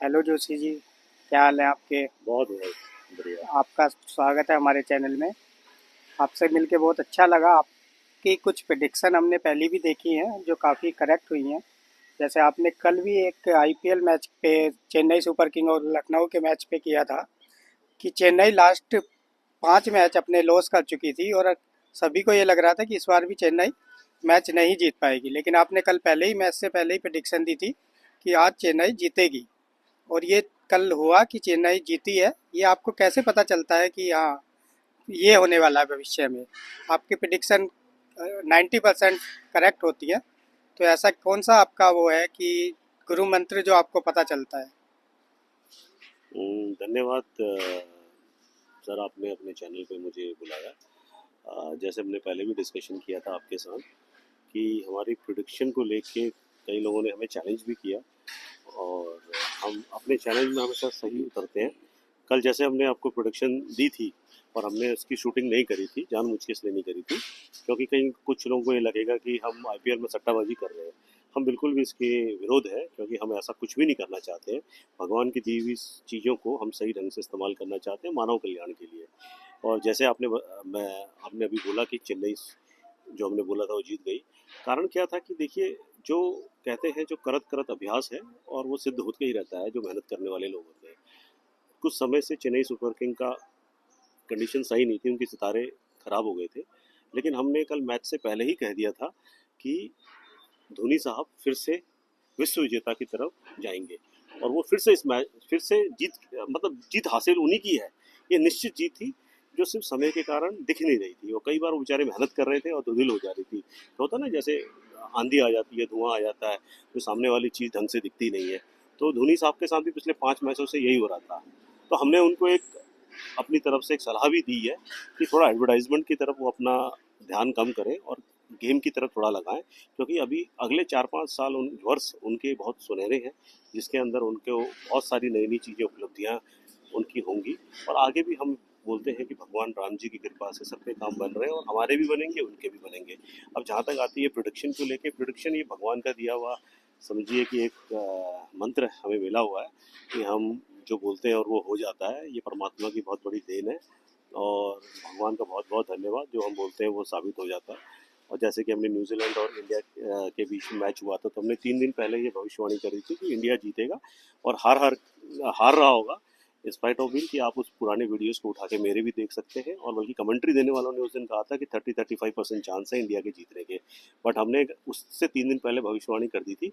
Hello Joshi ji, क्या हाल है आपके? बहुत बढ़िया। आपका स्वागत है हमारे चैनल में। आपसे मिलके बहुत अच्छा लगा। आपकी कुछ प्रेडिक्शन हमने पहले भी देखी हैं जो काफ़ी करेक्ट हुई हैं। जैसे आपने कल भी एक आईपीएल मैच पे चेन्नई सुपर किंग और लखनऊ के मैच पे किया था कि चेन्नई लास्ट 5 मैच अपने लॉस कर चुकी थी और सभी को ये लग रहा था कि इस बार भी चेन्नई मैच नहीं जीत पाएगी, लेकिन आपने कल पहले ही मैच से पहले ही प्रेडिक्शन दी थी कि आज चेन्नई जीतेगी और ये कल हुआ कि चेन्नई जीती है। ये आपको कैसे पता चलता है कि हाँ ये होने वाला है भविष्य में? आपकी प्रिडिक्शन 90% करेक्ट होती है। तो ऐसा कौन सा आपका वो है कि गुरु मंत्र जो आपको पता चलता है? धन्यवाद सर, आपने अपने चैनल पे मुझे बुलाया। जैसे हमने पहले भी डिस्कशन किया था आपके साथ कि हमारी प्रोडिक्शन को लेके कई लोगों ने हमें चैलेंज भी किया, और हम अपने चैलेंज में हमेशा सही उतरते हैं। कल जैसे हमने आपको प्रोडिक्शन दी थी और हमने उसकी शूटिंग नहीं करी थी, जानबूझ के इसलिए नहीं करी थी क्योंकि कहीं कुछ लोगों को ये लगेगा कि हम आईपीएल में सट्टाबाजी कर रहे हैं। हम बिल्कुल भी इसके विरोध है, क्योंकि हम ऐसा कुछ भी नहीं करना चाहते हैं। भगवान की दी हुई चीज़ों को हम सही ढंग से इस्तेमाल करना चाहते हैं, मानव कल्याण के लिए। और जैसे मैं आपने अभी बोला कि चेन्नई जो हमने बोला था वो जीत गई। कारण क्या था कि देखिए, जो कहते हैं जो करत करत अभ्यास है, और वो सिद्ध होते ही रहता है जो मेहनत करने वाले लोग होते हैं। कुछ समय से चेन्नई सुपर किंग का कंडीशन सही नहीं थी, उनके सितारे खराब हो गए थे। लेकिन हमने कल मैच से पहले ही कह दिया था कि धोनी साहब फिर से विश्व विजेता की तरफ जाएंगे, और वो फिर से इस मैच फिर से जीत, मतलब जीत हासिल उन्हीं की है। ये निश्चित जीत थी, जो सिर्फ समय के कारण दिख नहीं रही थी। और कई बार वो बेचारे मेहनत कर रहे थे और धुंधल हो जा रही थी। तो होता ना, जैसे आंधी आ जाती है, धुआं आ जाता है, तो सामने वाली चीज़ ढंग से दिखती नहीं है। तो धोनी साहब के साथ भी पिछले 5 मैचों से यही हो रहा था। तो हमने उनको एक अपनी तरफ से एक सलाह भी दी है कि थोड़ा एडवर्टाइजमेंट की तरफ वो अपना ध्यान कम करें और गेम की तरफ थोड़ा लगाएं, क्योंकि अभी अगले 4-5 साल वर्ष उनके बहुत सुनहरे हैं, जिसके अंदर उनको बहुत सारी नई नई चीज़ें, उपलब्धियां उनकी होंगी। और आगे भी हम बोलते हैं कि भगवान राम जी की कृपा से सब पे काम बन रहे हैं, और हमारे भी बनेंगे, उनके भी बनेंगे। अब जहाँ तक आती है प्रोडिक्शन को लेके, प्रोडिक्शन ये भगवान का दिया हुआ, समझिए कि एक मंत्र हमें मिला हुआ है कि हम जो बोलते हैं और वो हो जाता है। ये परमात्मा की बहुत बड़ी देन है, और भगवान का बहुत बहुत धन्यवाद। जो हम बोलते हैं वो साबित हो जाता है। और जैसे कि हमने न्यूजीलैंड और इंडिया के बीच में मैच हुआ था, तो हमने 3 दिन पहले ये भविष्यवाणी करी थी कि इंडिया जीतेगा और हार रहा होगा। स्पाइट ऑफ विन कि आप उस पुराने वीडियोस को उठा के मेरे भी देख सकते हैं, और बल्कि कमेंट्री देने वालों ने उस दिन कहा था कि 30-35% चांस है इंडिया के जीतने के। बट हमने उससे 3 दिन पहले भविष्यवाणी कर दी थी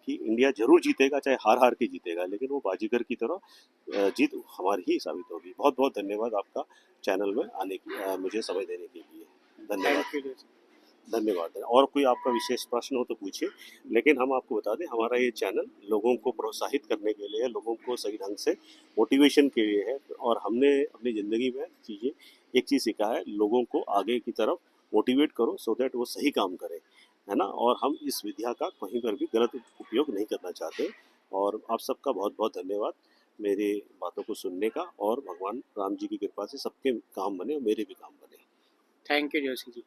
कि इंडिया जरूर जीतेगा, चाहे हार हार के जीतेगा, लेकिन वो बाजीगर की तरह जीत हमारी ही साबित होगी। बहुत बहुत धन्यवाद आपका चैनल में आने की, मुझे समय देने के लिए धन्यवाद। Thank you Joshi. धन्यवाद। और कोई आपका विशेष प्रश्न हो तो पूछिए, लेकिन हम आपको बता दें हमारा ये चैनल लोगों को प्रोत्साहित करने के लिए है, लोगों को सही ढंग से मोटिवेशन के लिए है। और हमने अपनी ज़िंदगी में चीज़ें एक चीज़ सीखा है, लोगों को आगे की तरफ मोटिवेट करो सो दैट वो सही काम करें, है ना। और हम इस विद्या का कहीं पर भी गलत उपयोग नहीं करना चाहते। और आप सबका बहुत बहुत धन्यवाद मेरी बातों को सुनने का, और भगवान राम जी की कृपा से सबके काम बने और मेरे भी काम बने। Thank you Joshi ji.